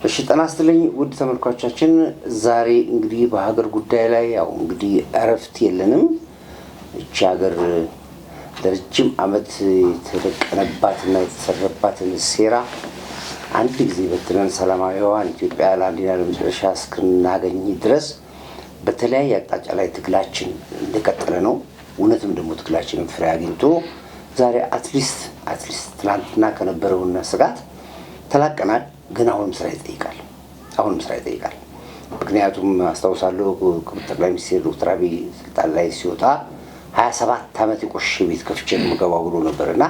እሺ ጤና ይስጥልኝ ውድ ተመልካቾቻችን ዛሬ እንግዲህ በሀገር ጉዳይ ላይ ያው እንግዲህ እረፍት የለንም እቺ ሀገር ለረጅም ዓመት የተደቀነባትና የተሰረባትን ሴራ አንድ ጊዜ በትነን ሰላማዊዋን ኢትዮጵያ ለአንዴና ለመጨረሻ እስክናገኝ ድረስ በተለያየ አቅጣጫ ላይ ትግላችን እንደቀጠለ ነው። እውነትም ደግሞ ትግላችንን ፍሬ አግኝቶ ዛሬ አትሊስት ትናንትና ከነበረውና ስጋት ተላቀናል። ግን አሁንም ስራ ይጠይቃል። ምክንያቱም አስተዋውሳለሁ ጠቅላይ ሚኒስትር ዶክተር አብይ ስልጣን ላይ ሲወጣ 27 ዓመት የቆሸሸ ቤት ከፍቼ የምገባው ብሎ ነበርና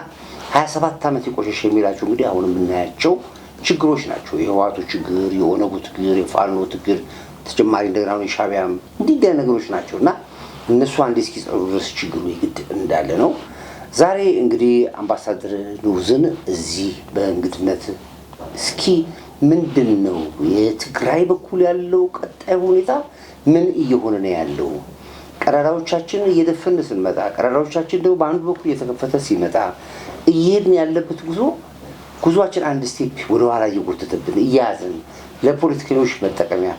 27 ዓመት የቆሸሸ የሚላቸው እንግዲህ አሁን የምናያቸው ችግሮች ናቸው። የህወሓቱ ችግር፣ የኦነጉ ችግር፣ የፋኖ ችግር፣ ተጨማሪ እንደገና የሻዕቢያም እንዲህ ነገሮች ናቸውና እነሱ አንዴ እስኪጸሩ ድረስ ችግሩ ይግድ እንዳለ ነው። ዛሬ እንግዲህ አምባሳደር ንጉስን እዚህ በእንግድነት እስኪ ምንድነው የትግራይ በኩል ያለው ቀጣይ ሁኔታ ምን እየሆነ ነው ያለው? ቀራራዎቻችን እየደፈን ስንመጣ ቀራራዎቻችን ደግሞ በአንድ በኩል እየተከፈተ ሲመጣ እየሄድን ያለበት ጉዟችን አንድ ስቴፕ ወደ ኋላ እየጎተተብን እያያዝን ለፖለቲከኞች መጠቀሚያ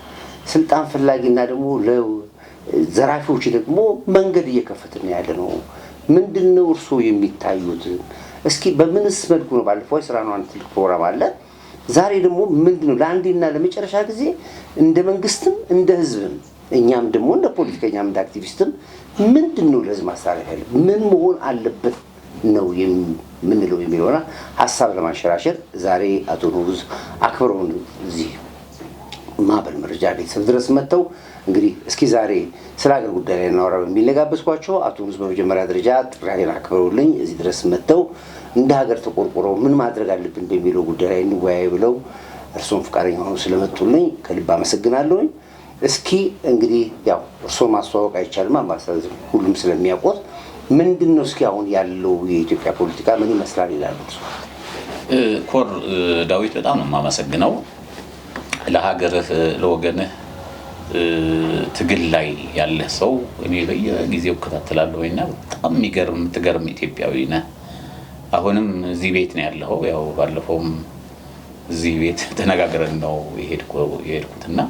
ስልጣን ፈላጊና ደግሞ ለዘራፊዎች ደግሞ መንገድ እየከፈትን ያለ ነው። ምንድነው እርሶ የሚታዩት? እስኪ በምንስ መልኩ ነው? ባለፈው ስራ ነው አንድ ትልቅ ፕሮግራም አለ። ዛሬ ደግሞ ምንድነው ለአንዴና ለመጨረሻ ጊዜ እንደ መንግስትም እንደ ህዝብም እኛም ደግሞ እንደ ፖለቲከኛም እንደ አክቲቪስትም ምንድነው ለህዝብ ማስተላለፍ ያለ ምን መሆን አለበት ነው የምንለው የሚለውና ሐሳብ ለማንሸራሸር ዛሬ አቶ ንጉስ አክብረውን እዚህ ማዕበል መረጃ ቤተሰብ ድረስ መጥተው እንግዲህ እስኪ ዛሬ ስለ ሀገር ጉዳይ ላይ እናወራ በሚል ለጋበዝኳቸው አቶ ንጉስ በመጀመሪያ ደረጃ ጥሪዬን አክብረውልኝ እዚህ ድረስ መጥተው እንደ ሀገር ተቆርቆረው ምን ማድረግ አለብን በሚለው ጉዳይ ላይ እንወያይ ብለው እርሶም ፍቃደኛ ሆነው ስለመጡልኝ ከልብ አመሰግናለሁ። እስኪ እንግዲህ ያው እርሶ ማስተዋወቅ አይቻልም አምባሳደር ሁሉም ስለሚያውቁት ምንድነው እስኪ አሁን ያለው የኢትዮጵያ ፖለቲካ ምን ይመስላል ይላሉ? ኮር ዳዊት በጣም ነው የማመሰግነው። ለሀገርህ ለወገንህ ትግል ላይ ያለ ሰው እኔ በየጊዜው እከታተላለሁና በጣም የምትገርም ኢትዮጵያዊ ነህ። አሁንም እዚህ ቤት ነው ያለው። ያው ባለፈውም እዚህ ቤት ተነጋግረን ነው የሄድኩትና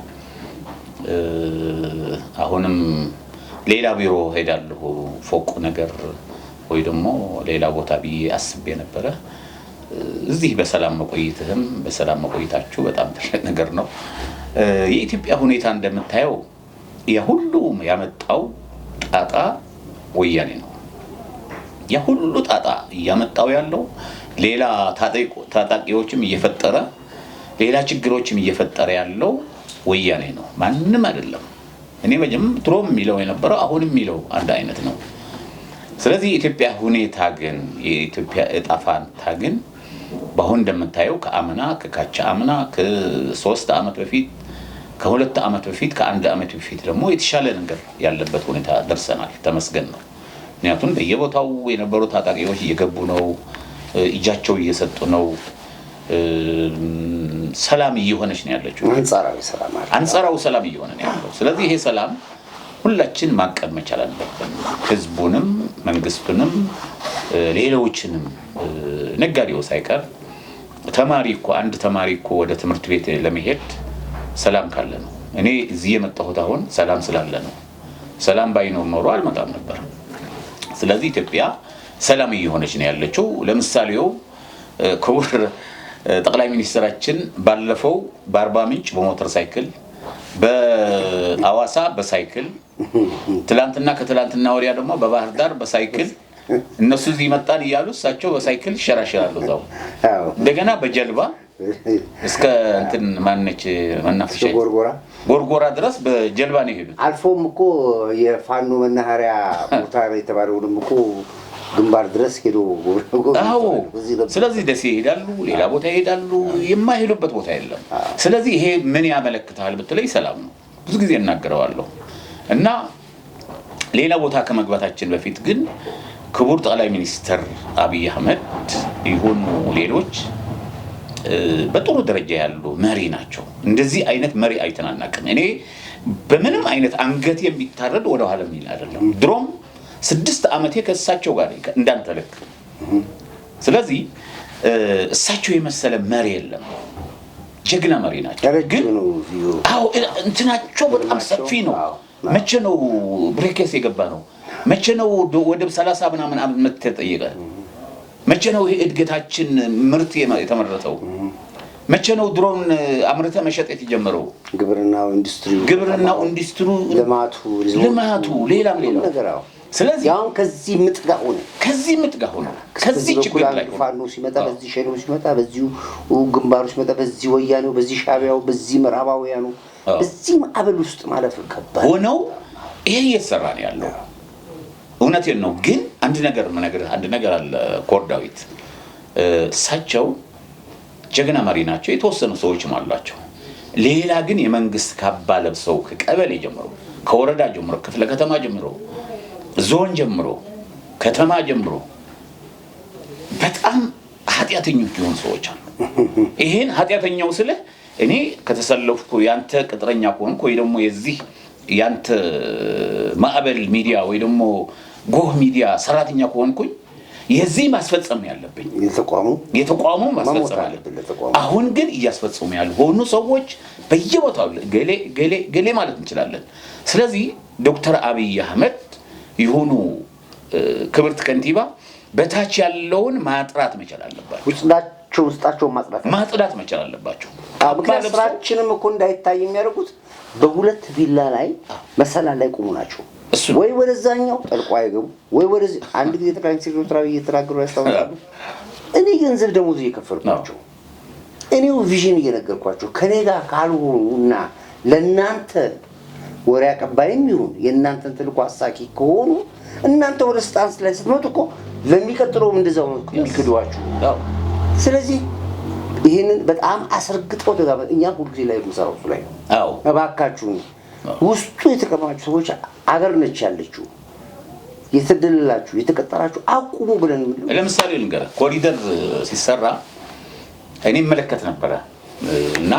አሁንም ሌላ ቢሮ ሄዳለሁ ፎቅ ነገር ወይ ደግሞ ሌላ ቦታ ብዬ አስቤ ነበረ። እዚህ በሰላም መቆየታችሁ በጣም ትልቅ ነገር ነው። የኢትዮጵያ ሁኔታ እንደምታየው የሁሉም ያመጣው ጣጣ ወያኔ ነው። የሁሉ ጣጣ እያመጣው ያለው ሌላ ታጣቂዎችም እየፈጠረ ሌላ ችግሮችም እየፈጠረ ያለው ወያኔ ነው፣ ማንም አይደለም። እኔ ድሮም የሚለው የነበረው አሁንም የሚለው አንድ አይነት ነው። ስለዚህ የኢትዮጵያ ሁኔታ ግን የኢትዮጵያ እጣ ፋንታ ግን በአሁን እንደምታየው ከአምና ከካቻ አምና ከ3 ዓመት በፊት ከ2 ዓመት በፊት ከ1 ዓመት በፊት ደግሞ የተሻለ ነገር ያለበት ሁኔታ ደርሰናል። ተመስገን ነው። ምክንያቱም በየቦታው የነበሩ ታጣቂዎች እየገቡ ነው፣ እጃቸው እየሰጡ ነው። ሰላም እየሆነች ነው ያለችው። አንጻራዊ ሰላም እየሆነ ነው ያለው። ስለዚህ ይሄ ሰላም ሁላችን ማቀብ መቻል አለብን። ህዝቡንም መንግስቱንም ሌሎችንም ነጋዴው ሳይቀር አንድ ተማሪ እኮ ወደ ትምህርት ቤት ለመሄድ ሰላም ካለ ነው። እኔ እዚህ የመጣሁት አሁን ሰላም ስላለ ነው። ሰላም ባይኖር ኖሮ አልመጣም ነበር። ስለዚህ ኢትዮጵያ ሰላም እየሆነች ነው ያለችው። ለምሳሌው ክቡር ጠቅላይ ሚኒስትራችን ባለፈው በአርባ ምንጭ በሞተር ሳይክል በአዋሳ በሳይክል ትላንትና ከትላንትና ወዲያ ደግሞ በባህር ዳር በሳይክል እነሱ እዚህ መጣን እያሉ እሳቸው በሳይክል ይሸራሸራሉ። እዛው እንደገና በጀልባ እስከ እንትን ማነች መናፈሻ ጎርጎራ ድረስ በጀልባ ነው የሄዱት። አልፎም እኮ የፋኖ መናኸሪያ ቦታ የተባለውንም እኮ ግንባር ድረስ ሄዶ ስለዚህ ደሴ ይሄዳሉ፣ ሌላ ቦታ ይሄዳሉ፣ የማይሄዱበት ቦታ የለም። ስለዚህ ይሄ ምን ያመለክታል ብትለይ ሰላም ነው። ብዙ ጊዜ እናገረዋለሁ። እና ሌላ ቦታ ከመግባታችን በፊት ግን ክቡር ጠቅላይ ሚኒስትር አብይ አህመድ ይሁኑ ሌሎች በጥሩ ደረጃ ያሉ መሪ ናቸው። እንደዚህ አይነት መሪ አይተናናቅም። እኔ በምንም አይነት አንገት የሚታረድ ወደ ኋላ የሚል አይደለም። ድሮም 6 ዓመቴ ከእሳቸው ጋር እንዳንተለክ። ስለዚህ እሳቸው የመሰለ መሪ የለም። ጀግና መሪ ናቸው። ግን አዎ እንትናቸው በጣም ሰፊ ነው። መቼ ነው ብሬከስ የገባ ነው? መቼ ነው ወደ 30 ምናምን ዓመት ተጠየቀ? መቼ ነው ይሄ እድገታችን ምርት የተመረተው? መቼ ነው ድሮን አምርተ መሸጥ የተጀመረው? ግብርናው ኢንዱስትሪ ልማቱ ሌላም ነገራው። ስለዚህ ያው ከዚህ ምጥጋ ሆነ ከዚህ ችግር ላይ ፋኖ ሲመጣ በዚህ ሸኔው ሲመጣ በዚህ ግንባሩ ሲመጣ በዚህ ወያኔው በዚህ ሻቢያው በዚህ ምዕራባውያኑ በዚህ ማዕበል ውስጥ ማለፍ ከባድ ሆነው ይሄ እየተሰራ ነው ያለው። እውነቴን ነው። ግን አንድ ነገር አለ ኮርዳዊት እሳቸው ጀግና መሪ ናቸው። የተወሰኑ ሰዎችም አሏቸው። ሌላ ግን የመንግስት ካባ ለብሰው ከቀበሌ ጀምሮ ከወረዳ ጀምሮ ክፍለ ከተማ ጀምሮ ዞን ጀምሮ ከተማ ጀምሮ በጣም ኃጢያተኞች የሆኑ ሰዎች አሉ። ይሄን ኃጢያተኛው ስለ እኔ ከተሰለፍኩ ያንተ ቅጥረኛ ከሆንኩ ወይ ደግሞ የዚህ ያንተ ማዕበል ሚዲያ ወይ ደግሞ ጎህ ሚዲያ ሰራተኛ ከሆንኩኝ የዚህ ማስፈጸም ያለብኝ የተቋሙ ማስፈጸም ያለብኝ። አሁን ግን እያስፈጸሙ ያሉ ሆኑ ሰዎች በየቦታው ገሌ ማለት እንችላለን። ስለዚህ ዶክተር አብይ አህመድ ይሁኑ ክብርት ከንቲባ በታች ያለውን ማጥራት መቻል አለባቸው። ውስጣቸው ማጥራት መቻል አለባቸው። ምክንያቱም ስራችንም እኮ እንዳይታይ የሚያደርጉት በሁለት ቪላ ላይ መሰላል ላይ ቆሙ ናቸው። ወይ ወደዛኛው ጠልቆ አይገቡ ወይ ወደዚህ። አንድ ጊዜ ጠቅላይ ሚኒስትር ዶክተር አብይ እየተናገሩ ያስታውቃሉ። እኔ ገንዘብ ደሞዝ እየከፈልኳቸው እኔው ቪዥን እየነገርኳቸው ከኔ ጋር ካልሆኑና ለናንተ ወሬ አቀባይም ይሁን የናንተን ተልቆ አሳኪ ከሆኑ እናንተ ወደ ስታንስ ላይ ስትመጡ እኮ ለሚቀጥለው እንደዛው ነው የሚክዷችሁ። ስለዚህ ይሄንን በጣም አስርግጠው ደጋግመው እኛ ሁሉ ጊዜ ላይ ምሳው ላይ እባካችሁ ውስጡ የተቀማጩ ሰዎች አገር ነች ያለችው የተደለላችሁ የተቀጠራችሁ አቁሙ ብለን ለምሳሌ ልንገር ኮሪደር ሲሰራ እኔ መለከት ነበር እና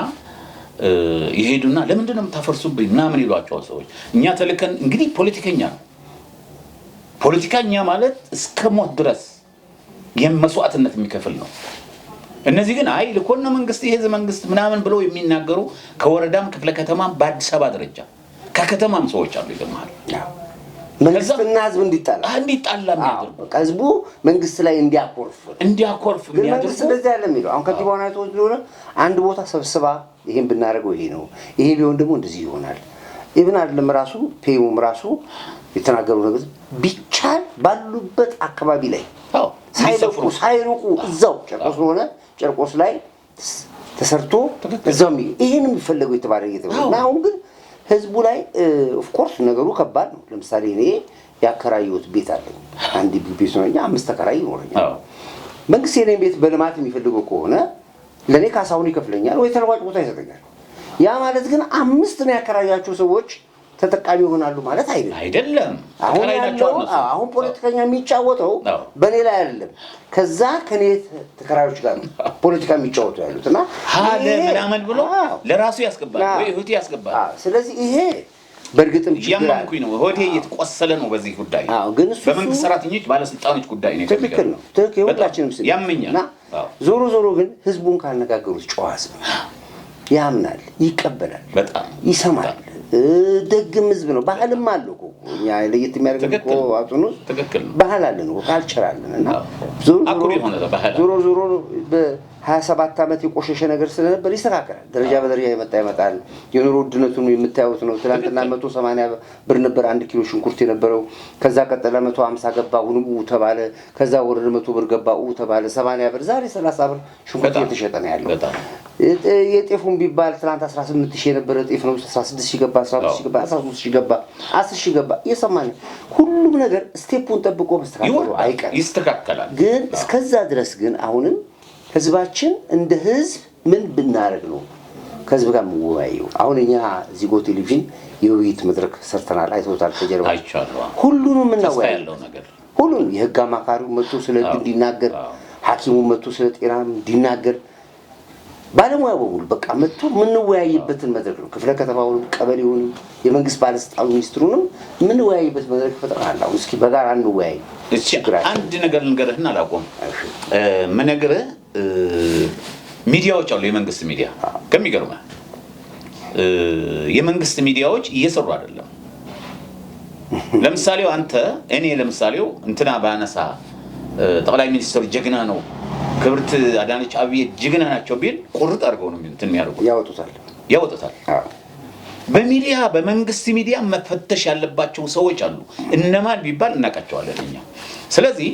ይሄዱና ለምንድን ነው የምታፈርሱብኝ ምናምን ይሏቸው ሰዎች። እኛ ተልከን እንግዲህ ፖለቲከኛ ማለት እስከ ሞት ድረስ የመስዋዕትነት የሚከፍል ነው። እነዚህ ግን አይ ለኮነ መንግስት ይሄ መንግስት ምናምን ብለው የሚናገሩ ከወረዳም ክፍለ ከተማም በአዲስ አበባ ደረጃ ከከተማም ሰዎች አሉ ይገርማል። መንግስትና ህዝብ እንዲጣላ የሚያደርጉ ህዝቡ መንግስት ላይ እንዲያኮርፍ መንግስት እንደዚህ ያለ የሚለው አሁን ከዲባና ተወጅ ሆነ አንድ ቦታ ሰብስባ ይሄን ብናረገው ይሄ ነው ይሄ ቢሆን ደግሞ እንደዚህ ይሆናል ኢቭን አይደለም ራሱ ፔሙም ራሱ የተናገሩ ነገር ቢቻል ባሉበት አካባቢ ላይ ሳይሩቁ እዛው ጨርቆስ ላይ ተሰርቶ እዛው ይሄን የሚፈልገው የተባለ እየተባለ አሁን ግን ህዝቡ ላይ ኦፍ ኮርስ ነገሩ ከባድ ነው። ለምሳሌ እኔ ያከራዩት ቤት አለኝ አንድ ቤት ነው 5 ተከራይ ይኖርኛል። መንግስት የኔን ቤት በልማት የሚፈልገው ከሆነ ለኔ ካሳውን ይከፍለኛል ወይ ተለዋጭ ቦታ ይሰጠኛል። ያ ማለት ግን 5 ነው ያከራያቸው ሰዎች ተጠቃሚ ይሆናሉ ማለት አይደለም። አሁን ፖለቲከኛ የሚጫወተው በኔ ላይ አይደለም ከዛ ከኔ ተከራዮች ጋር ፖለቲካ የሚጫወቱ ያሉትና ሀለ ምናምን ብሎ ለራሱ ያስገባል ወይ ሆቴ ያስገባል። ስለዚህ ይሄ በርግጥም ያመንኩኝ ነው ሆቴ እየተቆሰለ ነው በዚህ ጉዳይ። ግን በመንግስት ሰራተኞች ባለስልጣኖች ጉዳይ ነው ትክክል ነው ሁላችንም ያመኛል። ዞሮ ግን ህዝቡን ካልነጋገሩት ጨዋስ ያምናል ይቀበላል በጣም ይሰማል። ደግም ህዝብ ነው ባህልም አለው እኮ እኛ ለየት የሚያደርገው እኮ አጥኑስ ባህል አለን እኮ ካልቸር አለንና ዞሮ በ27 አመት የቆሸሸ ነገር ስለነበር ይስተካከላል። ደረጃ በደረጃ ይመጣል። የኑሮ ውድነቱን የምታዩት ነው። ትናንትና 180 ብር ነበር 1 ኪሎ ሽንኩርት የነበረው። ከዛ ቀጠለ 150 ገባ ሁሉ ተባለ። ከዛ ወረደ 100 ብር ገባ ተባለ 80 ብር። ዛሬ 30 ብር ሽንኩርት እየተሸጠ ነው ያለው። የጤፉን ቢባል ትናንት 18000 የነበረ ጤፍ ነው 16000 ገባ 15000 ገባ 13000 ገባ 10000 ገባ። እየሰማን ሁሉም ነገር ስቴፑን ጠብቆ መስተካከሉ አይቀርም ይስተካከላል። ግን እስከዛ ድረስ ግን አሁንም ህዝባችን እንደ ህዝብ ምን ብናረግ ነው ከህዝብ ጋር መወያየው? አሁን እኛ ዚጎ ቴሌቪዥን የውይይት መድረክ ሰርተናል። አይተውታል። ተጀርባ ሁሉንም እናወያያለው ነገር ሁሉም የህግ አማካሪው መጥቶ ስለ ህግ እንዲናገር፣ ሐኪሙ መጥቶ ስለ ጤና እንዲናገር፣ ባለሙያው በሙሉ በቃ መጥቶ ምንወያይበትን መድረክ ነው። ክፍለ ከተማውን ቀበሌውን የመንግስት ባለስልጣኑ ሚኒስትሩንም ምንወያይበት መድረክ ፈጥረናል። አሁን እስኪ በጋራ እንወያይ። አንድ ነገር ልንገርህና አላቆም ምነግርህ ሚዲያዎች አሉ የመንግስት ሚዲያ ከሚገርም የመንግስት ሚዲያዎች እየሰሩ አይደለም ለምሳሌ አንተ እኔ ለምሳሌ እንትና ባነሳ ጠቅላይ ሚኒስትር ጀግና ነው ክብርት አዳነች አብዬ ጀግና ናቸው ቢል ቁርጥ አድርገው ነው እንትን የሚያደርጉት ያወጡታል በሚዲያ በመንግስት ሚዲያ መፈተሽ ያለባቸው ሰዎች አሉ እነማን ቢባል እናቃቸዋለን እኛ ስለዚህ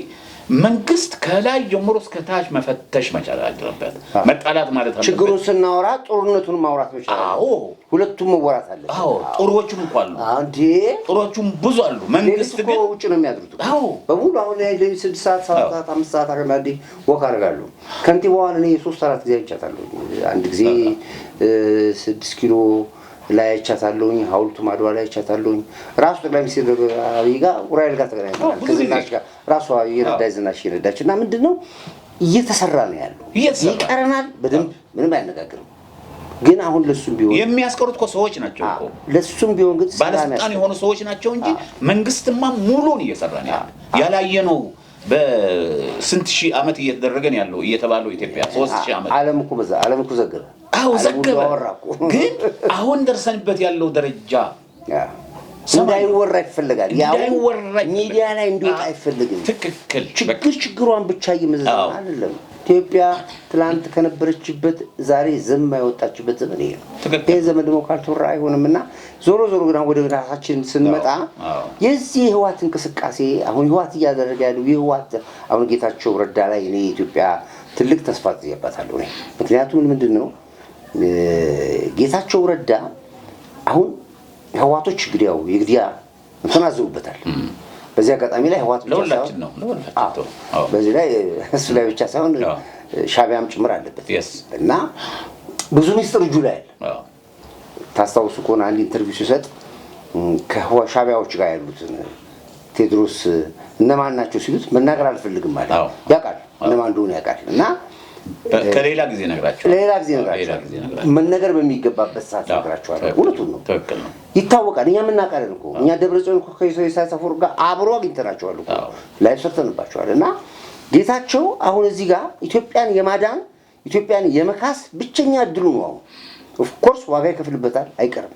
መንግስት ከላይ ጀምሮ እስከ ታች መፈተሽ መቻል አለበት መጣላት ማለት አለበት ችግሩን ስናወራ ጦርነቱን ማውራት መቻል አዎ ሁለቱም መወራት አለበት አዎ ጦሮቹም እንኳን አሉ አንዴ ጦሮቹም ብዙ አሉ መንግስት ግን ውጭ ነው የሚያድሩት አዎ በሙሉ አሁን ላይ 6 ሰዓት 7 ሰዓት 5 ሰዓት አገናዲ ወክ አደርጋለሁ ከንቲባዋን እኔ 3-4 ጊዜ አይቻታለሁ አንድ ጊዜ 6 ኪሎ ላይ አይቻታለሁኝ ሐውልቱ ማድዋ ላይ አይቻታለሁኝ ራሱ ጠቅላይ ሚኒስትር አብይ ጋር ኡራኤል ጋር ተገናኝተናል ከዝናሽ ጋር ራሷ የረዳች ዝናሽ የረዳችና ምንድነው እየተሰራ ነው ያለው ይቀርናል በደንብ ምንም አይነጋገርም ግን አሁን ለሱም ቢሆን የሚያስቀሩት ሰዎች ናቸው እኮ ለሱም ቢሆን ግን ባለስልጣን የሆኑ ሰዎች ናቸው እንጂ መንግስትማ ሙሉን እየሰራ ነው ያላየነው በስንት ሺህ አመት እየተደረገ ነው ያለው እየተባለው ኢትዮጵያ 3000 አመት ዓለም እኮ ዘገበ አው ዘገበ ግን አሁን ደርሰንበት ያለው ደረጃ እንዳይወራ ይፈልጋል ያው ሚዲያ ላይ እንዲወጣ አይፈልግም ትክክል ችግሯን ብቻ ይመዘዛል አይደለም ኢትዮጵያ ትላንት ከነበረችበት ዛሬ ዘማ ያወጣችበት ዘመን ይሄ ይሄ ዘመን ደግሞ ካልተወራ አይሆንምና ዞሮ ግን ወደ ራሳችን ስንመጣ የዚህ ህዋት እንቅስቃሴ አሁን ህዋት እያደረገ ያለው የህዋት አሁን ጌታቸው ረዳ ላይ እኔ ኢትዮጵያ ትልቅ ተስፋ ጥያባታለሁ እኔ ምክንያቱም ምንድነው ጌታቸው ረዳ አሁን ህዋቶች ግዲያው ይግዲያ ተናዘውበታል በዚህ አጋጣሚ ላይ ህዋት ለሁላችን ነው በዚህ ላይ እሱ ላይ ብቻ ሳይሆን ሻቢያም ጭምር አለበት እና ብዙ ሚስጥር እጁ ላይ አለ ታስታውሱ ከሆነ አንድ ኢንተርቪው ሲሰጥ ከሻቢያዎች ጋር ያሉትን ቴድሮስ እነማን ናቸው ሲሉት መናገር አልፈልግም ማለት ያውቃል እነማን እንደሆነ ያውቃል እና ከሌላ ጊዜ ነግራቸው መነገር በሚገባበት ሰዓት ነግራቸዋል ሁለቱም ነው ትክክል ነው ይታወቃል እኛ ምናቃለን እኮ እኛ ደብረጽዮን እኮ ከኢሳያስ አፈወርቂ ጋር አብሮ አግኝተናቸዋል እኮ ላይ ሰርተንባቸዋልና ጌታቸው አሁን እዚህ ጋር ኢትዮጵያን የማዳን ኢትዮጵያን የመካስ ብቸኛ እድሉ ነው ኦፍ ኮርስ ዋጋ ይከፍልበታል አይቀርም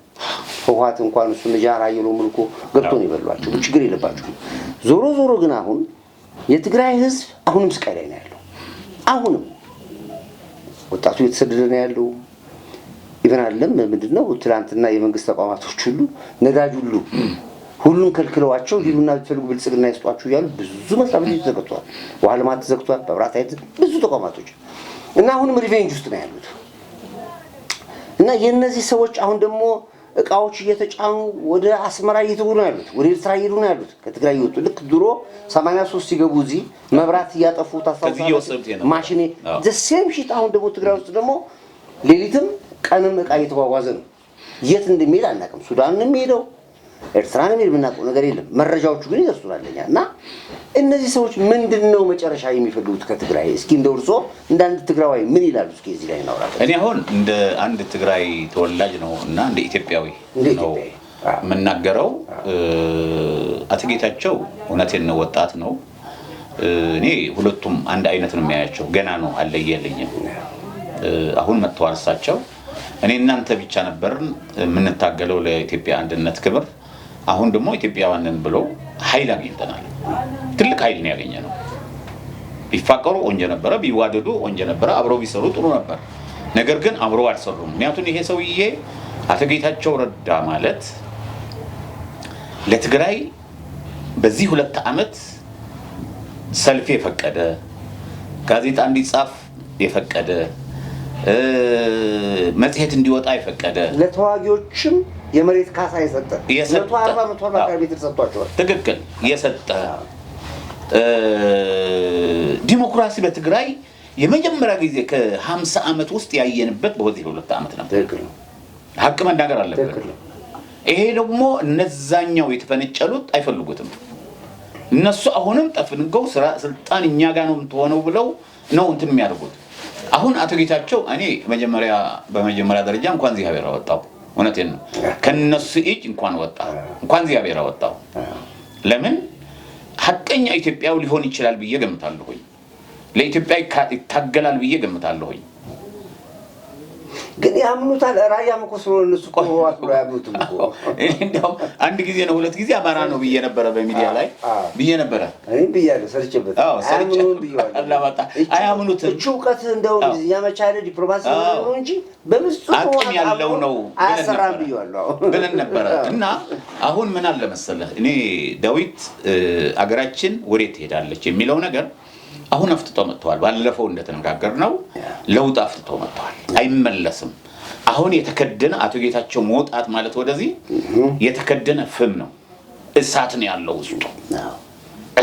ህወሓት እንኳን እሱ ነጃራ ይሎ ምልኮ ገብቶ ነው ይበሏቸው ችግር የለባቸው ዞሮ ግን አሁን የትግራይ ህዝብ አሁንም ስቃይ ላይ ነው ያለው አሁንም ወጣቱ የተሰደደ ነው ያለው ኢቨን አይደለም ምንድነው ትላንትና የመንግስት ተቋማቶች ሁሉ ነዳጅ ሁሉን ከልክለዋቸው ሊሉና ተፈልጉ ብልጽግና ይስጧቸው ያሉ ብዙ መስራቤቶች ተዘግተዋል ውሃ ልማት ተዘግቷል በብራት ኃይል ብዙ ተቋማቶች እና አሁንም ሪቬንጅ ውስጥ ነው ያሉት እና የነዚህ ሰዎች አሁን ደግሞ እቃዎች እየተጫኑ ወደ አስመራ እየተጉ ነው ያሉት ወደ ኤርትራ እየሄዱ ነው ያሉት ከትግራይ ይወጡ ልክ ድሮ 83 ሲገቡ እዚህ መብራት እያጠፉ ታሳውቃላችሁ ማሽኔ the same shit አሁን ደግሞ ትግራይ ውስጥ ደግሞ ሌሊትም ቀንም እቃ እየተጓጓዘ ነው የት እንደሚሄድ አናውቅም ሱዳን ነው የሚሄደው ኤርትራ ነው የሚሄድው ነገር የለም መረጃዎቹ ግን ይደርሱናልና እነዚህ ሰዎች ምንድነው መጨረሻ የሚፈልጉት ከትግራይ እስኪ እንደውርሶ እንደ አንድ ትግራዋይ ምን ይላሉ እስኪ እዚህ ላይ እናወራለን እኔ አሁን እንደ አንድ ትግራይ ተወላጅ ነው እና እንደ ኢትዮጵያዊ ነው መናገረው አትጌታቸው እውነቴን ነው ወጣት ነው እኔ ሁለቱም አንድ አይነት ነው የሚያያቸው ገና ነው አለየልኝም አሁን መተዋርሳቸው እኔ እናንተ ብቻ ነበርን ምንታገለው ለኢትዮጵያ አንድነት ክብር አሁን ደግሞ ኢትዮጵያውያንን ብሎ ኃይል አግኝተናል ትልቅ ኃይል ነው ያገኘነው ቢፋቀሩ ወንጀ ነበረ ቢዋደዱ ወንጀ ነበረ አብሮ ቢሰሩ ጥሩ ነበር ነገር ግን አብሮ አልሰሩም ምክንያቱም ይሄ ሰውዬ አትጌታቸው ረዳ ማለት ለትግራይ በዚህ 2 አመት ሰልፍ የፈቀደ ጋዜጣ እንዲጻፍ የፈቀደ መጽሔት እንዲወጣ የፈቀደ ለተዋጊዎችም የመሬት ካሳ የሰጠ 140 ሜትር ሰጥቷቸዋል ትክክል የሰጠ ዲሞክራሲ በትግራይ የመጀመሪያ ጊዜ ከ50 አመት ውስጥ ያየንበት በዚህ 2 አመት ነው ትክክል ነው ሀቅ መናገር አለበት ይሄ ደግሞ እነዛኛው የተፈነጨሉት አይፈልጉትም እነሱ አሁንም ጠፍንገው ስልጣን እኛ ጋር ነው የምትሆነው ብለው ነው እንትን የሚያደርጉት አሁን አትጌታቸው እኔ በመጀመሪያ ደረጃ እንኳን እግዚአብሔር አወጣው እውነቴን ነው ከነሱ እጅ እንኳን እግዚአብሔር አወጣው ለምን ሐቀኛ ኢትዮጵያው ሊሆን ይችላል ብዬ ገምታለሁ ለኢትዮጵያ ይታገላል ብዬ ገምታለሁ ግን ያምኑታል ራያም እኮ ስለሆነ እነሱ እኮ አጥሎ ያምኑትም እኮ እንደውም አንድ ጊዜ ነው ሁለት ጊዜ አማራ ነው ብዬ ነበር በሚዲያ ላይ ብዬ ነበር እኔ ብያለሁ ሰርቼበት አያምኑም ብዬዋለሁ አላማጣ አያምኑትም ቹቀት እንደው ያመቻለ ዲፕሎማሲ ነው እንጂ በምስጡ አቅም ያለው ነው አያሰራም ብዬዋለሁ ብለን ነበር እና አሁን ምን አለ መሰለህ እኔ ዳዊት አገራችን ወዴት ትሄዳለች የሚለው ነገር አሁን አፍጥጦ መጥቷል ባለፈው እንደተነጋገርነው ለውጥ አፍጥጦ መጥቷል አይመለስም አሁን የተከደነ አቶ ጌታቸው መውጣት ማለት ወደዚህ የተከደነ ፍም ነው እሳት ነው ያለው ውስጡ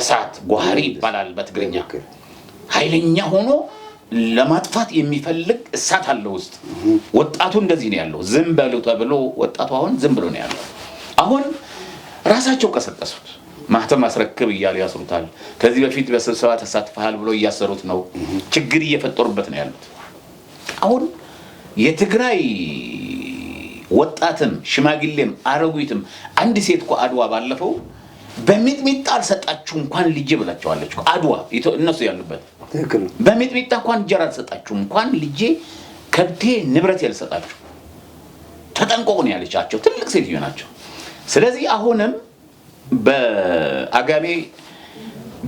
እሳት ጓሪ ይባላል በትግርኛ ኃይለኛ ሆኖ ለማጥፋት የሚፈልግ እሳት አለው ውስጥ ወጣቱ እንደዚህ ነው ያለው ዝም በሉ ተብሎ ወጣቱ አሁን ዝም ብሎ ነው ያለው አሁን ራሳቸው ቀሰቀሱት ማህተም ማስረከብ ይያሉ ያስሩታል ከዚህ በፊት በስብሰባ ተሳትፈሃል ብሎ ያሰሩት ነው ችግር እየፈጠሩበት ነው ያሉት አሁን የትግራይ ወጣትም ሽማግሌም አረጉይትም አንድ ሴት እኮ አድዋ ባለፈው በሚጥሚጣ አልሰጣችሁ እንኳን ልጅ ብላቸዋለች አድዋ እነሱ ያሉበት ትክክል በሚጥሚጣ እንኳን እንጀራ አልሰጣችሁ እንኳን ልጅ ከብቴ ንብረት ያልሰጣችሁ ተጠንቀቁ ነው ያለቻቸው ትልቅ ሴትዮ ናቸው ስለዚህ አሁንም በአጋሜ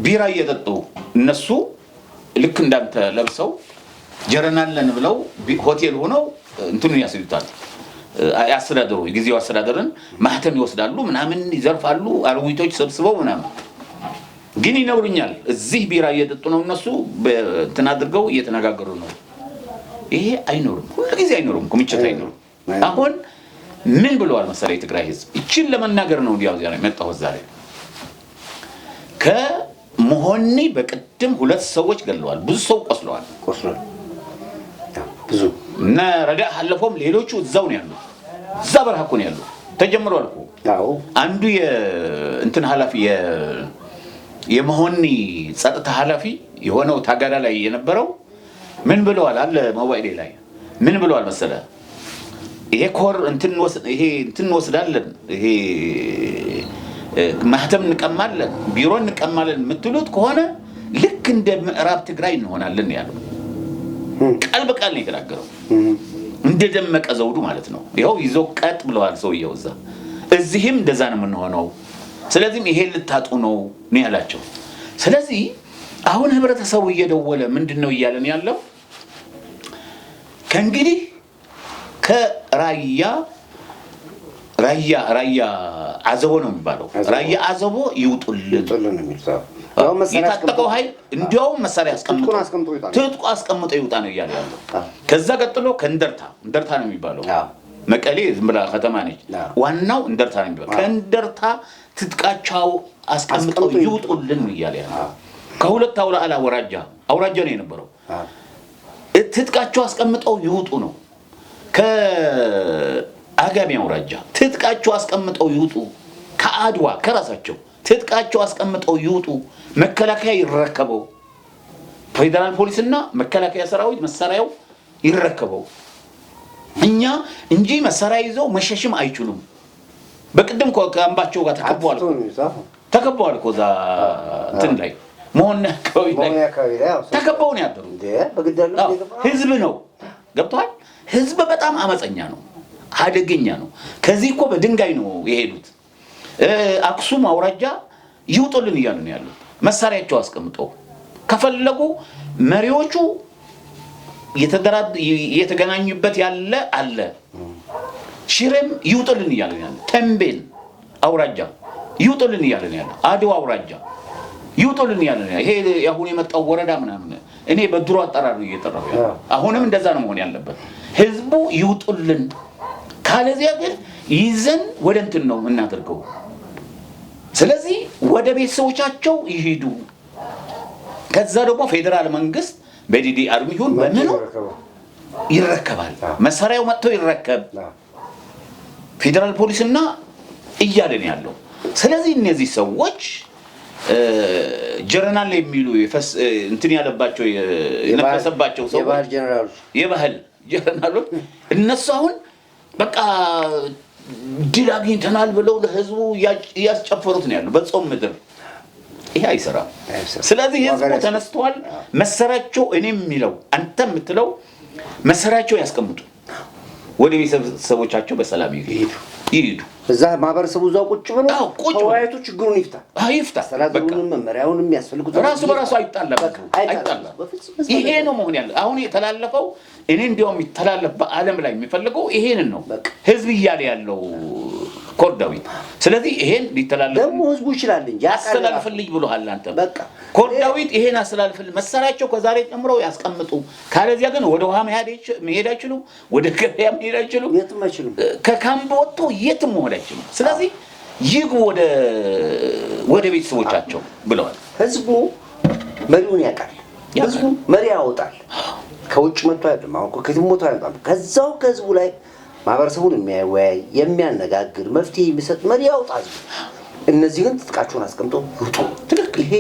ቢራ እየጠጡ እነሱ ልክ እንዳንተ ለብሰው ጀረናለን ብለው ሆቴል ሆነው እንትኑ ያስይዙታል ያስተዳደሩ የጊዜው አስተዳደርን ማህተም ይወስዳሉ ምናምን ይዘርፋሉ አርዊቶች ሰብስበው ምናምን ግን ይነውሩኛል እዚህ ቢራ እየጠጡ ነው እነሱ እንትን አድርገው እየተነጋገሩ ነው ይሄ አይኖርም ሁሉ ጊዜ አይኖርም ኮሚቴ አይኖርም አሁን ምን ብለዋል መሰለኝ የትግራይ ህዝብ እቺን ለመናገር ነው እንዲያው ዛሬ መጣው ዛሬ ከመሆኒ በቀደም ሁለት ሰዎች ገለዋል ብዙ ሰው ቆስለዋል ብዙ እና ረዳ ሐለፎም ሌሎቹ እዛው ነው ያሉት እዛ በረሃ ነው ያሉት ተጀምሯል እኮ አዎ አንዱ የእንትን ሐላፊ የመሆኒ ጸጥታ ሐላፊ የሆነው ታጋዳ ላይ የነበረው ምን ብለዋል አለ ሞባይል ላይ ምን ብለዋል መሰለህ ይሄ ኮር እንትን ወስዳለን ይሄ ማህተም እንቀማለን ቢሮ እንቀማለን ምትሉት ከሆነ ልክ እንደ ምዕራብ ትግራይ እንሆናለን ያለው ቃል በቃል ነው የተናገረው እንደ ደመቀ ዘውዱ ማለት ነው ይሄው ይዞ ቀጥ ብለዋል ሰውየው እዚህም እንደዛ ነው የምንሆነው ስለዚህ ይሄ ልታጡ ነው ያላቸው ስለዚህ አሁን ህብረተሰቡ እየደወለ ምንድነው ይያለን ያለው ከእንግዲህ ከራያ አዘቦ ነው የሚባለው ራያ አዘቦ ይውጡልን ነው የሚልሳው የታጠቀው ኃይል እንዲያው መሳሪያ ትጥቁ አስቀምጦ ይውጣ ነው ይያለ ያለው ከዛ ቀጥሎ ከእንደርታ ነው የሚባለው መቀሌ ዝምብላ ከተማ ነች ዋናው እንደርታ ነው የሚባለው ከእንደርታ ትጥቃቸው አስቀምጠው ይውጡልን ነው ይያለ ያለው ከሁለት አውራላ አውራጃ ነው የነበረው ትጥቃቸው አስቀምጠው ይውጡ ነው ከአጋሜ አውራጃ ትጥቃቸው አስቀምጠው ይውጡ ከአድዋ ከራሳቸው ትጥቃቸው አስቀምጠው ይውጡ መከላከያ ይረከበው ፌደራል ፖሊስና መከላከያ ሰራዊት መሳሪያው ይረከበው እኛ እንጂ መሳሪያ ይዘው መሸሽም አይችሉም በቅድም ከአምባቸው ጋር ተከቧል እኮ ዛ እንትን ላይ መሆን ተከበው ነው ያደሩ ህዝብ ነው ገብቷል ህዝብ በጣም አመፀኛ ነው አደገኛ ነው ከዚህ እኮ በድንጋይ ነው የሄዱት አክሱም አውራጃ ይውጡልን ይያሉ ነው ያሉት መሳሪያቸው አስቀምጠው ከፈለጉ መሪዎቹ የተገናኙበት ያለ አለ ሽሬም ይውጡልን ይያሉ ነው ያሉት ተንቤን አውራጃ ይውጡልን ይያሉ ነው ያሉት አድዋ አውራጃ ይውጡልን ይያሉ ነው ይሄ ያሁን የመጣው ወረዳ ምናምን እኔ በድሮ አጠራሩ እየተጠራው ያለው አሁንም እንደዛ ነው መሆን ያለበት ህዝቡ ይውጡልን ካለዚያ ግን ይዘን ወደ እንትን ነው እናደርገው ስለዚህ ወደ ቤተሰቦቻቸው ይሄዱ ከዛ ደግሞ ፌደራል መንግስት በዲዲአር ይሁን በመኑ ይረከባል መሳሪያው መጥቶ ይረከብ ፌደራል ፖሊስና እያለን ያለው ስለዚህ እነዚህ ሰዎች ጀነራል የሚሉ እንትን ያለባቸው የነፈሰባቸው ሰው የባህል ጀነራሎች እነሱ አሁን በቃ ድል አግኝተናል ብለው ለህዝቡ ያስጨፈሩት ነው ያለው በጾም ምድር ይሄ አይሰራም ስለዚህ ህዝቡ ተነስተዋል መሰራቸው እኔም የሚለው አንተ የምትለው መሰራቸው ያስቀምጡ ወደ ቤተሰቦቻቸው በሰላም ይሄዱ። እዛ ማህበረሰቡ እዛው ቁጭ ብሎ ተወያይቶ ችግሩን ይፍታ። አስተዳደሩን መመሪያውን የሚያስፈልጉት ራሱ በራሱ አይጣላም። ይሄ ነው መሆን ያለው። አሁን የተላለፈው እኔ እንዲያውም ይተላለፍ በዓለም ላይ የሚፈልገው ይሄንን ነው ህዝብ እያለ ያለው ኮርዳዊት። ስለዚህ ይሄን ሊተላለፍ ደግሞ ህዝቡ ይችላል እንጂ አስተላልፍልኝ ብሎሃል አንተ። ኮርዳዊት ይሄን አስተላልፍልኝ መሰራቸው ከዛሬ ጀምሮ ያስቀምጡ። ካለዚያ ግን ወደ ውሃ መሄድ አይችሉም፣ ወደ ገበያ መሄድ አይችሉም፣ የትም አይችሉም። ከካምፕ ወጥቶ የትም መሆን አይችሉም። ስለዚህ ይግቡ ወደ ቤተሰቦቻቸው ብለዋል። ህዝቡ መሪውን ያውቃል። ህዝቡ መሪ ያወጣል። ከውጭ መጥቶ አይደለም። አሁን ከዚህ ሞቶ አይደለም። ከዛው ከህዝቡ ላይ ማህበረሰቡን የሚያወያይ የሚያነጋግር መፍትሄ የሚሰጥ መሪ ያወጣል። እነዚህ ግን ትጥቃቸውን አስቀምጠው ይውጡ። ይሄ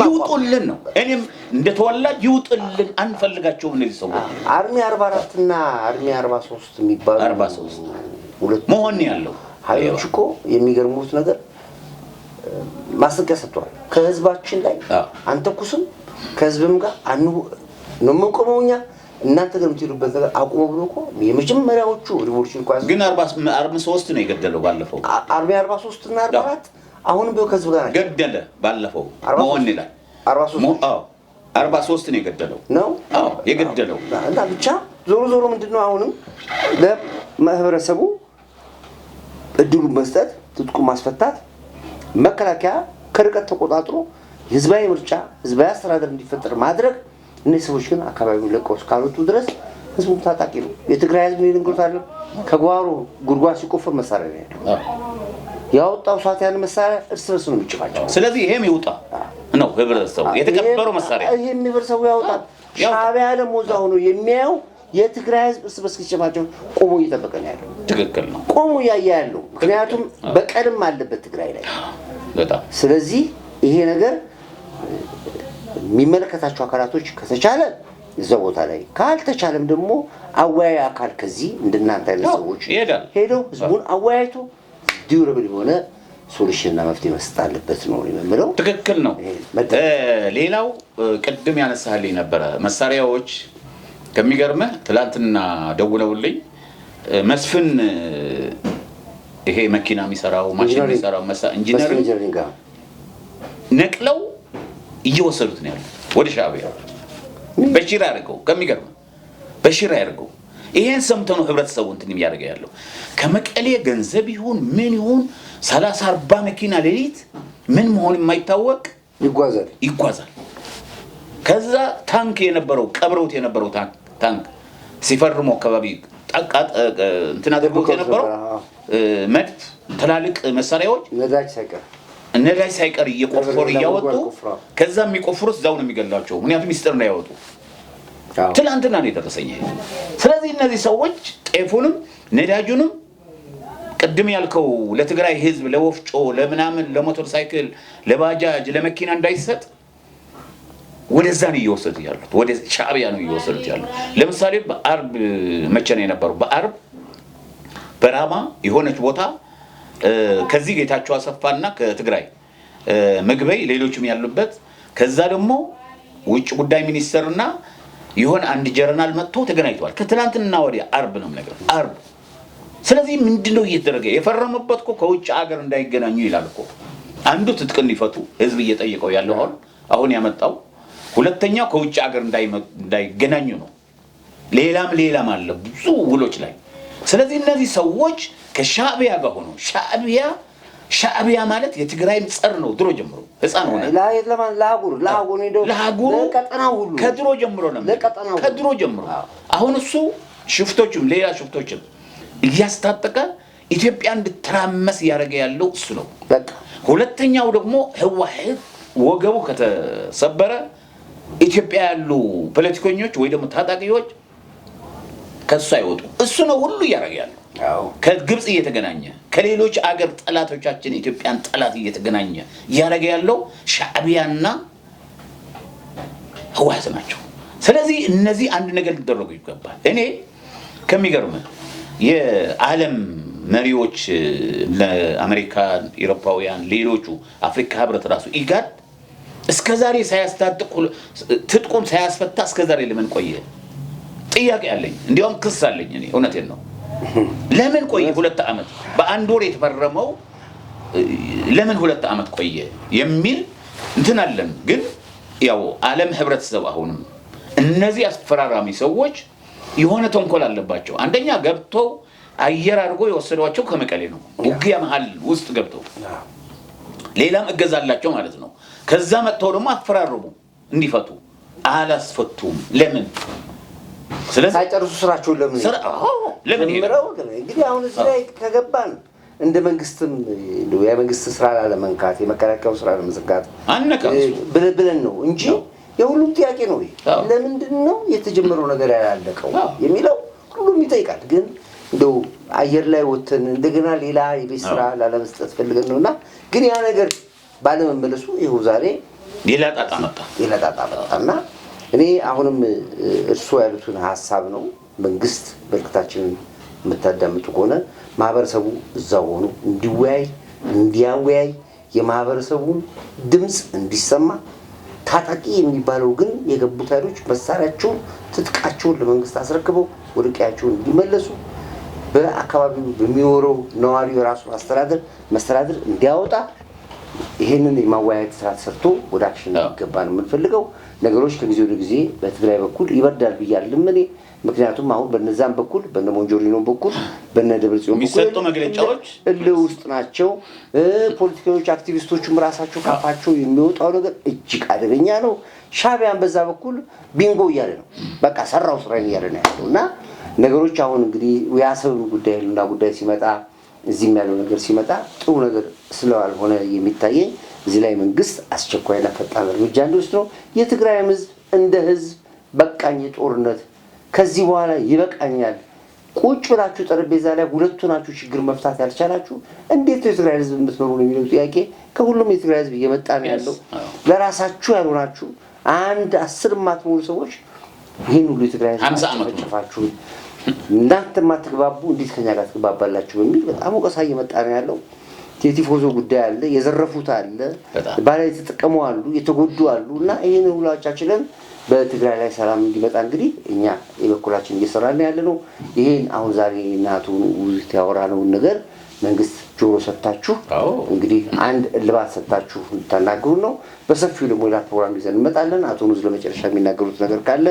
ይውጡልን ነው። እኔም እንደተወላጅ ይውጡልን አንፈልጋቸውም። እነዚህ ሰዎች አርሚ 44 እና አርሚ 43 የሚባሉ 43 ሁለት መሆን ያለው ኃይሎች እኮ የሚገርሙት ነገር ማስጠንቀቂያ ሰጥተዋል። ከህዝባችን ላይ አንተኩስም፣ ከህዝብም ጋር ነው የምንቆመው እኛ እናንተ ግን የምትሄዱበት ነገር አቁሙ ብሎ እኮ የመጀመሪያዎቹ ሪቮሉሽን ኳስ ግን 43 ነው የገደለው ባለፈው። አርሚ 43 እና 44 አሁንም ቢሆን ከህዝብ ጋር ገደለ። ባለፈው መሆን ይላል 43 ነው የገደለው ነው የገደለው። እና ብቻ ዞሮ ምንድነው አሁንም ለማህበረሰቡ እድሉን መስጠት፣ ትጥቁ ማስፈታት፣ መከላከያ ከርቀት ተቆጣጥሮ ህዝባዊ ምርጫ፣ ህዝባዊ አስተዳደር እንዲፈጠር ማድረግ። እነዚህ ሰዎች ግን አካባቢውን ለቀው እስካልወጡ ድረስ ህዝቡ ታጣቂ ነው። የትግራይ ህዝብ ልንገሩት አይደለም ከጓሮ ጉድጓድ ሲቆፍር መሳሪያ ነው ያለው። ያወጣው ሰዓት ያን መሳሪያ እርስ በርስ ነው የሚጭፋቸው። ስለዚህ ይሄም ይውጣ ነው ህብረተሰቡ የተከበረው መሳሪያ ይሄም ህብረተሰቡ ያወጣል። ሻዕቢያ ደግሞ እዛው ነው የሚያየው። የትግራይ ህዝብ እርስ በርስ ሲጨፋቸው ቆሞ እየጠበቀ ነው ያለው። ትክክል ነው። ቆሞ ያያ ያለው ምክንያቱም በቀልም አለበት ትግራይ ላይ በጣም። ስለዚህ ይሄ ነገር የሚመለከታቸው አካላቶች ከተቻለ እዛው ቦታ ላይ ካልተቻለም ደግሞ አወያይ አካል ከዚህ እንደናንተ አይነት ሰዎች ሄደው ህዝቡን አወያይቶ ዲዩረብል የሆነ ሶሉሽንና መፍትሄ መስጠት አለበት ነው የምለው። ትክክል ነው። ሌላው ቅድም ያነሳልኝ ነበረ መሳሪያዎች ከሚገርምህ ትላንትና ደውለውልኝ መስፍን ይሄ መኪና የሚሰራው ማሽን የሚሰራው ኢንጂነሪንግ ነቅለው እየወሰዱት ነው ያሉት ወደ ሻዕቢያ በሽራ ያርገው። ከሚገርምህ በሽራ ያርገው። ይሄን ሰምቶ ነው ህብረተሰቡ እንትን የሚያደርግ ያለው። ከመቀሌ ገንዘብ ይሁን ምን ይሁን 30-40 መኪና ሌሊት ምን መሆን የማይታወቅ ይጓዛል። ከዛ ታንክ የነበረው ቀብረውት የነበረው ታንክ ሲፈርሙ አካባቢ ጠቃጥ እንትና አድርጎት የነበረው መድፍ ትላልቅ መሳሪያዎች ነዳጅ ሳይቀር እየቆፈሩ እያወጡ ከዛ የሚቆፍሩት እዛው ነው የሚገላቸው። ምክንያቱም ሚስጥር ነው ያወጡ። ትላንትና ነው የደረሰኝ። ስለዚህ እነዚህ ሰዎች ጤፉንም ነዳጁንም ቅድም ያልከው ለትግራይ ህዝብ ለወፍጮ ለምናምን ለሞተር ሳይክል ለባጃጅ ለመኪና እንዳይሰጥ ወደዛ ነው እየወሰዱት ያሉት። ወደ ሻዕቢያ ነው እየወሰዱት ያሉት። ለምሳሌ በአርብ መቼ ነው የነበረው? በአርብ በራማ የሆነች ቦታ ከዚህ ጌታቸው አሰፋና ከትግራይ ምግበይ ሌሎችም ያሉበት ከዛ ደግሞ ውጭ ጉዳይ ሚኒስተርና ይሆን አንድ ጀነራል መጥቶ ተገናኝቷል። ከትላንትና ወዲያ አርብ ነው ነገር አርብ። ስለዚህ ምንድነው እየተደረገ የፈረመበት እኮ ከውጭ ሀገር እንዳይገናኙ ይላል እኮ። አንዱ ትጥቅን ሊፈቱ ህዝብ እየጠየቀው ያለው አሁን ያመጣው፣ ሁለተኛው ከውጭ ሀገር እንዳይገናኙ ነው። ሌላም አለ ብዙ ውሎች ላይ። ስለዚህ እነዚህ ሰዎች ከሻዕቢያ ጋር ሆኖ ሻዕቢያ ማለት የትግራይ ጸር ነው። ድሮ ጀምሮ ህፃን ሆነ ለሀገሩ ከድሮ ጀምሮ ነው ከድሮ ጀምሮ። አሁን እሱ ሽፍቶችም ሌላ ሽፍቶችም እያስታጠቀ ኢትዮጵያ እንድትራመስ ያደረገ ያለው እሱ ነው። ሁለተኛው ደግሞ ህወሓት ወገቡ ከተሰበረ ኢትዮጵያ ያሉ ፖለቲከኞች ወይ ደግሞ ታጣቂዎች ከሱ አይወጡ። እሱ ነው ሁሉ ያደረገ ያለው። ከግብጽ እየተገናኘ ከሌሎች አገር ጠላቶቻችን ኢትዮጵያን ጠላት እየተገናኘ ያደረገ ያለው ሻዕቢያና ህወሓት ናቸው። ስለዚህ እነዚህ አንድ ነገር ሊደረጉ ይገባል። እኔ ከሚገርም የዓለም መሪዎች ለአሜሪካ፣ አውሮፓውያን፣ ሌሎቹ አፍሪካ ህብረት ራሱ ኢጋድ እስከዛሬ ሳያስታጥቁ ትጥቁም ሳያስፈታ እስከዛሬ ለምን ቆየ? ጥያቄ አለኝ። እንዲያውም ክስ አለኝ። እኔ እውነቴን ነው። ለምን ቆየ 2 ዓመት በአንድ ወር የተፈረመው ለምን 2 ዓመት ቆየ የሚል እንትን አለን። ግን ያው ዓለም ህብረተሰብ አሁንም እነዚህ አስፈራራሚ ሰዎች የሆነ ተንኮል አለባቸው። አንደኛ ገብተው አየር አድርጎ የወሰዷቸው ከመቀሌ ነው። ውጊያ መሃል ውስጥ ገብተው ሌላም እገዛላቸው ማለት ነው። ከዛ መጥተው ደግሞ አፈራረሙ እንዲፈቱ አላስፈቱም። ለምን? ስለዚህ ሳይጨርሱ ስራቸውን ለምን ይሄዳው? እንግዲህ አሁን እዚህ ላይ ከገባን እንደ መንግስትም የመንግስት ስራ ላለመንካት የመከላከያው ስራ ለመዘጋት ብለን ነው እንጂ የሁሉም ጥያቄ ነው። ለምንድን ነው የተጀመረው ነገር ያላለቀው የሚለው ሁሉም ይጠይቃል። ግን እንደው አየር ላይ ወተን እንደገና ሌላ የቤት ስራ ላለመስጠት ፈልገን ነውና ግን ያ ነገር ባለመመለሱ ይኸው ዛሬ ሌላ ጣጣ መጣና እኔ አሁንም እርሱ ያሉትን ሐሳብ ነው። መንግስት በርክታችንን የምታዳምጡ ከሆነ ማህበረሰቡ እዛው ሆኖ እንዲያወያይ የማህበረሰቡን ድምጽ እንዲሰማ ታጣቂ የሚባለው ግን የገቡት ኃይሎች መሳሪያቸውን ትጥቃቸውን ለመንግስት አስረክበው ወደ ቀያቸው እንዲመለሱ በአካባቢው በሚኖረው ነዋሪው ራሱ መስተዳድር እንዲያወጣ ይሄንን የማወያየት ስራ ሰርቶ ወደ አክሽን እንዲገባ ነው የምንፈልገው። ነገሮች ከጊዜ ወደ ጊዜ በትግራይ በኩል ይበርዳል ብያለሁ እኔ። ምክንያቱም አሁን በነዛም በኩል በነሞንጆሪኖ በኩል በነደብረጽዮን የሚሰጡ መግለጫዎች ውስጥ ናቸው። ፖለቲከኞች አክቲቪስቶቹም ራሳቸው ካፋቸው የሚወጣው ነገር እጅግ አደገኛ ነው። ሻዕቢያን በዛ በኩል ቢንጎ እያለ ነው። በቃ ሰራው ስራዬን እያለ ነው ያለውና ነገሮች አሁን እንግዲህ ያሰብም ጉዳይ ሲመጣ እዚህም ያለው ነገር ሲመጣ ጥሩ ነገር ስላልሆነ የሚታየኝ እዚህ ላይ መንግስት አስቸኳይና ፈጣን እርምጃ እንዲወስድ ነው። የትግራይ ህዝብ እንደ ህዝብ በቃኝ ጦርነት ከዚህ በኋላ ይበቃኛል። ቁጭ ብላችሁ ጠረጴዛ ላይ ሁለቱ ናችሁ ችግር መፍታት ያልቻላችሁ እንዴት ነው የትግራይ ህዝብ የምትመሩ ነው የሚለው ጥያቄ ከሁሉም የትግራይ ህዝብ እየመጣ ነው ያለው። ለራሳችሁ ያልሆናችሁ አንድ 10 ማትሞሉ ሰዎች ይሄን ሁሉ የትግራይ ህዝብ ተጨፋችሁ እናንተ ማትግባቡ እንዴት ከኛ ጋር ትግባባላችሁ በሚል በጣም ወቀሳ እየመጣ ነው ያለው። የቲፎዞ ጉዳይ አለ፣ የዘረፉት አለ፣ ባላይ ተጠቀሙ አሉ፣ የተጎዱ አሉና ይሄን ሁላቻችንን በትግራይ ላይ ሰላም እንዲመጣ እንግዲህ እኛ የበኩላችን እየሰራን ያለነው ይሄን አሁን ዛሬ እናቱ ውይይት ያወራነው ነገር መንግስት ጆሮ ሰጣችሁ እንግዲህ አንድ ልባት ሰጣችሁ ተናግሩ ነው። በሰፊው ደግሞ ሌላ ፕሮግራም ይዘን እንመጣለን። አቶ ኑዝ ለመጨረሻ የሚናገሩት ነገር ካለ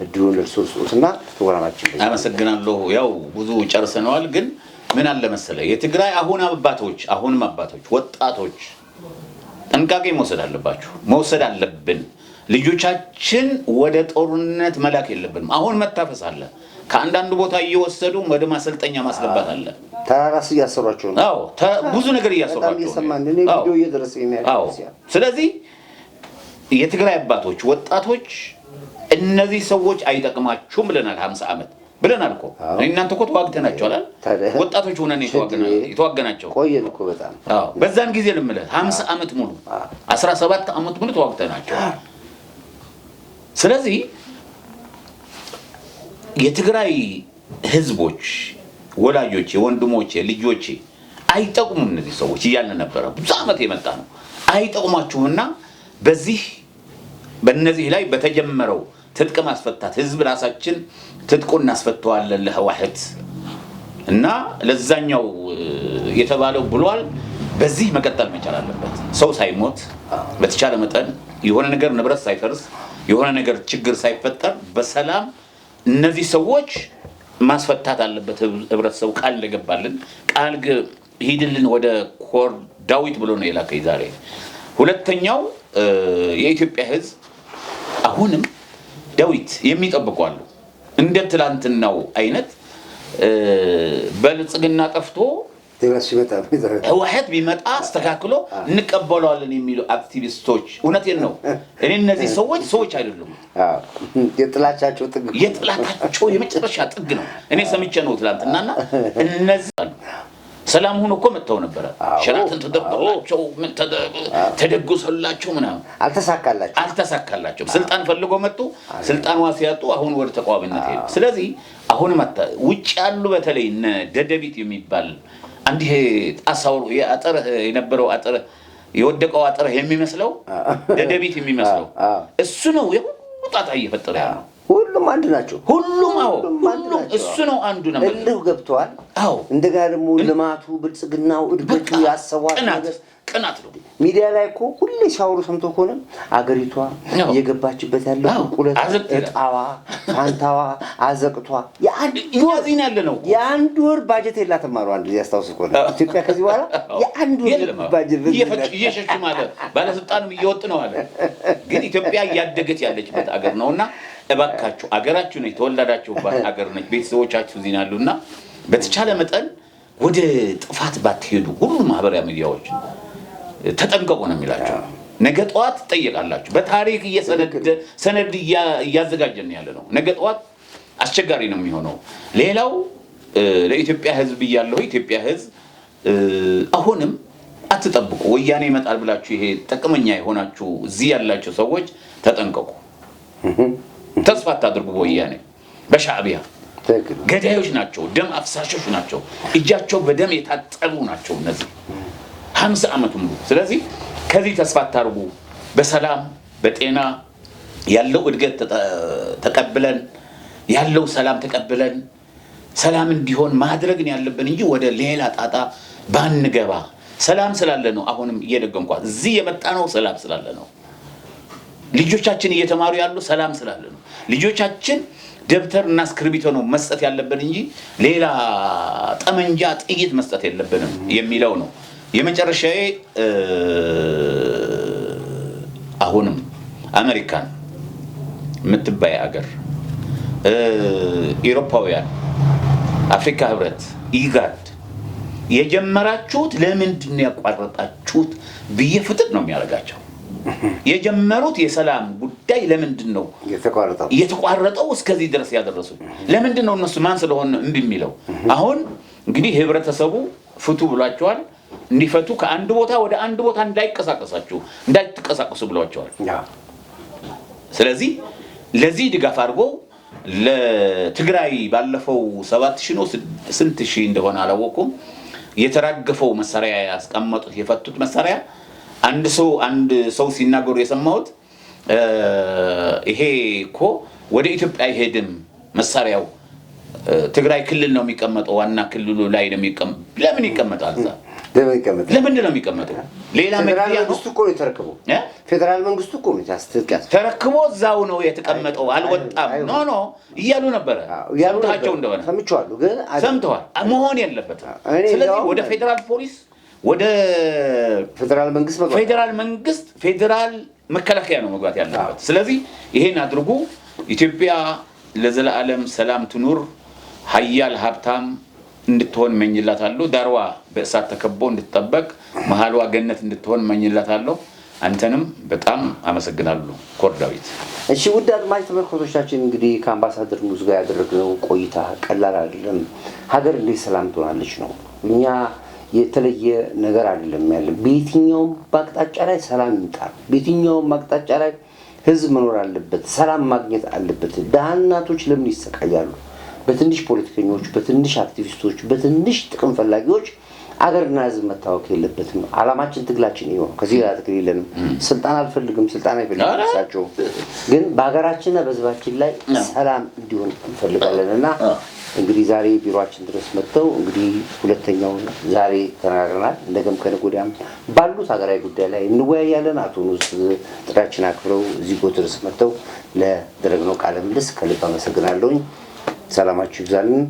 እድሉን ለርሶስና ፕሮግራማችን አመሰግናለሁ። ያው ብዙ ጨርሰናል። ግን ምን አለ መሰለ የትግራይ አሁንም አባቶች ወጣቶች ጥንቃቄ መውሰድ አለብን። ልጆቻችን ወደ ጦርነት መላክ የለብንም። አሁን መታፈስ አለ። ከአንዳንድ ቦታ እየወሰዱ ወደ ማሰልጠኛ ማስገባት አለ። ተራራስ እያሰሯቸው ነው። ብዙ ነገር እያሰሯቸው ነው። ቪዲዮ እየደረሰኝ ነው። ስለዚህ የትግራይ አባቶች ወጣቶች እነዚህ ሰዎች አይጠቅማችሁም ብለናል። 50 ዓመት ብለናል እኮ እናንተ እኮ ተዋግተናቸዋል አይደል? ወጣቶች ሆነን የተዋገናቸው ቆየን እኮ በጣም በዛን ጊዜ ልምልህ 50 ዓመት ሙሉ 17 ዓመት ሙሉ ተዋግተናቸው። ስለዚህ የትግራይ ህዝቦች ወላጆች የወንድሞች ልጆች አይጠቅሙም እነዚህ ሰዎች እያልን ነበር። ብዙ ዓመት የመጣ ነው። አይጠቅማችሁምና በእነዚህ ላይ በተጀመረው ትጥቅ ማስፈታት ህዝብ ራሳችን ትጥቁን እናስፈተዋለን ለህዋህት እና ለዛኛው የተባለው ብሏል። በዚህ መቀጠል መቻል አለበት። ሰው ሳይሞት በተቻለ መጠን የሆነ ነገር ንብረት ሳይፈርስ የሆነ ነገር ችግር ሳይፈጠር በሰላም እነዚህ ሰዎች ማስፈታት አለበት ህብረተሰቡ። ቃል ለገባልን ቃል ሂድልን ወደ ኮር ዳዊት ብሎ ነው የላከኝ ዛሬ። ሁለተኛው የኢትዮጵያ ህዝብ አሁንም ዳዊት የሚጠብቁ አሉ። እንደ ትላንትናው አይነት በልጽግና ጠፍቶ ህወሓት ቢመጣ አስተካክሎ እንቀበለዋለን የሚሉ አክቲቪስቶች እውነቴን ነው። እኔ እነዚህ ሰዎች አይደሉም። የጥላቻቸው የመጨረሻ ጥግ ነው። እኔ ሰምቼ ነው ትላንትናና እነዚህ ሰላም ሆኖ እኮ መጥተው ነበር። ሸራተን ተደርጎላቸው ምን ተደግሶላቸው ምናምን አልተሳካላቸው። ስልጣን ፈልጎ መጡ። ስልጣን ዋሲያጡ አሁን ወደ ተቋምነት ሄዱ። ስለዚህ አሁን ውጭ ያሉ በተለይ እነ ደደቢት የሚባል አንድ ጣሳው ያጠረ የነበረው አጠረ የወደቀው አጠረ የሚመስለው ደደቢት የሚመስለው እሱ ነው የሁሉ ጣጣ እየፈጠረ ያለው። ሁሉ ሁሉም አንድ ናቸው። ሁሉም እሱ ነው አንዱ ነው። እልህ ገብቷል። እንደገና ደግሞ ልማቱ፣ ብልጽግናው፣ እድገቱ ያሰዋት ነገር ቅናት ነው። ሚዲያ ላይ እኮ ሁሌ ሲያወሩ ሰምቶ ከሆነ አገሪቷ እየገባችበት ያለው ቁልቁለት፣ እጣዋ፣ ፋንታዋ፣ አዘቅቷ የአንድ ወር ባጀት የላትም አሉ። አንድ ጊዜ አስታውስ ከሆነ ኢትዮጵያ ከዚህ በኋላ የአንድ ወር ባጀት እየሸሹ ማለት ባለስልጣንም እየወጡ ነው አለ። ግን ኢትዮጵያ እያደገች ያለችበት አገር ነውና እባካችሁ አገራችሁ ነው የተወለዳችሁባት አገር ነች። ቤተሰቦቻችሁ እዚህ ናሉና በተቻለ መጠን ወደ ጥፋት ባትሄዱ ሁሉ ማህበራዊ ሚዲያዎች ተጠንቀቁ ነው የሚላችሁ። ነገ ጠዋት ትጠየቃላችሁ። በታሪክ ሰነድ እያዘጋጀን ያለ ነው። ነገ ጠዋት አስቸጋሪ ነው የሚሆነው። ሌላው ለኢትዮጵያ ሕዝብ እያለው ኢትዮጵያ ሕዝብ አሁንም አትጠብቁ። ወያኔ ይመጣል ብላችሁ ይሄ ጥቅመኛ የሆናችሁ እዚህ ያላችሁ ሰዎች ተጠንቀቁ። ተስፋ አታድርጉ። ወያኔ በሻዕቢያ ገዳዮች ናቸው፣ ደም አፍሳሾች ናቸው፣ እጃቸው በደም የታጠቡ ናቸው እነዚህ 50 ዓመት ሙሉ። ስለዚህ ከዚህ ተስፋ አታርጉ። በሰላም በጤና ያለው እድገት ተቀብለን ያለው ሰላም ተቀብለን ሰላም እንዲሆን ማድረግን ያለብን እንጂ ወደ ሌላ ጣጣ ባንገባ። ሰላም ስላለ ነው አሁንም እየደገምኳት እዚህ የመጣ ነው። ሰላም ስላለ ነው። ልጆቻችን እየተማሩ ያሉ ሰላም ስላለ ነው። ልጆቻችን ደብተር እና እስክሪብቶ ነው መስጠት ያለብን እንጂ ሌላ ጠመንጃ ጥይት መስጠት የለብንም የሚለው ነው። የመጨረሻዬ አሁንም አሜሪካን የምትባይ አገር፣ አውሮፓውያን፣ አፍሪካ ህብረት፣ ኢጋድ የጀመራችሁት ለምንድን ነው ያቋረጣችሁት ብዬ ፍጥጥ ነው የሚያደርጋቸው። የጀመሩት የሰላም ጉዳይ ለምንድን ነው የተቋረጠው? እስከዚህ ድረስ ያደረሱት ለምንድን ነው? እነሱ ማን ስለሆነ እንዲህ የሚለው? አሁን እንግዲህ ህብረተሰቡ ፍቱ ብሏቸዋል። እንዲፈቱ ከአንድ ቦታ ወደ አንድ ቦታ እንዳይተቀሳቀሱ ብሏቸዋል። ስለዚህ ለዚህ ድጋፍ አድርጎ ለትግራይ ባለፈው 7000 ነው ስንት ሺህ እንደሆነ አላወቁም የተራገፈው መሳሪያ ያስቀመጡት የፈቱት መሳሪያ አንድ ሰው ሲናገሩ የሰማሁት ይሄ እኮ ወደ ኢትዮጵያ አይሄድም መሳሪያው ትግራይ ክልል ነው የሚቀመጠው፣ ዋና ክልሉ ላይ ነው የሚቀመጠው። ለምን ይቀመጣል? ለምን ነው የሚቀመጠው? ሌላ ፌደራል መንግስቱ እኮ ነው የተረከበው። ፌደራል መንግስቱ እኮ ነው ተረክቦ እዛው ነው የተቀመጠው፣ አልወጣም ኖ እያሉ ነበረ። ሰምታቸው እንደሆነ ሰምቻለሁ፣ ግን ሰምተዋል። መሆን የለበትም። ስለዚህ ወደ ፌደራል ፖሊስ ወደ ፌደራል መንግስት ፌደራል መከላከያ ነው መግባት ያለበት። ስለዚህ ይሄን አድርጉ። ኢትዮጵያ ለዘላለም ሰላም ትኑር፣ ሀያል ሀብታም እንድትሆን መኝላታለሁ። ዳርዋ በእሳት ተከቦ እንድትጠበቅ፣ መሃሏ ገነት እንድትሆን መኝላታለሁ። አንተንም በጣም አመሰግናለሁ ኮር ዳዊት። እሺ ውድ አድማጭ ተመልካቾቻችን እንግዲህ ከአምባሳደር ሙዝ ጋር ያደረግነው ቆይታ ቀላል አይደለም። ሀገር እንዴት ሰላም ትሆናለች ነው። እኛ የተለየ ነገር አይደለም ያለ። በየትኛውም አቅጣጫ ላይ ሰላም ይምጣ። በየትኛውም አቅጣጫ ላይ ህዝብ መኖር አለበት፣ ሰላም ማግኘት አለበት። ደሃ እናቶች ለምን ይሰቃያሉ? በትንሽ ፖለቲከኞች፣ በትንሽ አክቲቪስቶች፣ በትንሽ ጥቅም ፈላጊዎች አገርና ህዝብ መታወክ የለበትም። አላማችን ትግላችን ይሄው ነው። ከዚህ ጋር ትግል የለንም። ስልጣን አልፈልግም፣ ስልጣን አይፈልግም እሳቸው። ግን በሀገራችንና በህዝባችን ላይ ሰላም እንዲሆን እንፈልጋለንና እንግዲህ ዛሬ ቢሮአችን ድረስ መጥተው እንግዲህ ሁለተኛው ዛሬ ተናግረናል። እንደገም ከነገ ወዲያም ባሉት ሀገራዊ ጉዳይ ላይ እንወያያለን። አቶ ኑስ ጥሪያችንን አክብረው እዚህ ቦታ ድረስ መጥተው ለደረግነው ቃለ ምልልስ ከልብ አመሰግናለሁኝ። ሰላማችሁ ይብዛልን።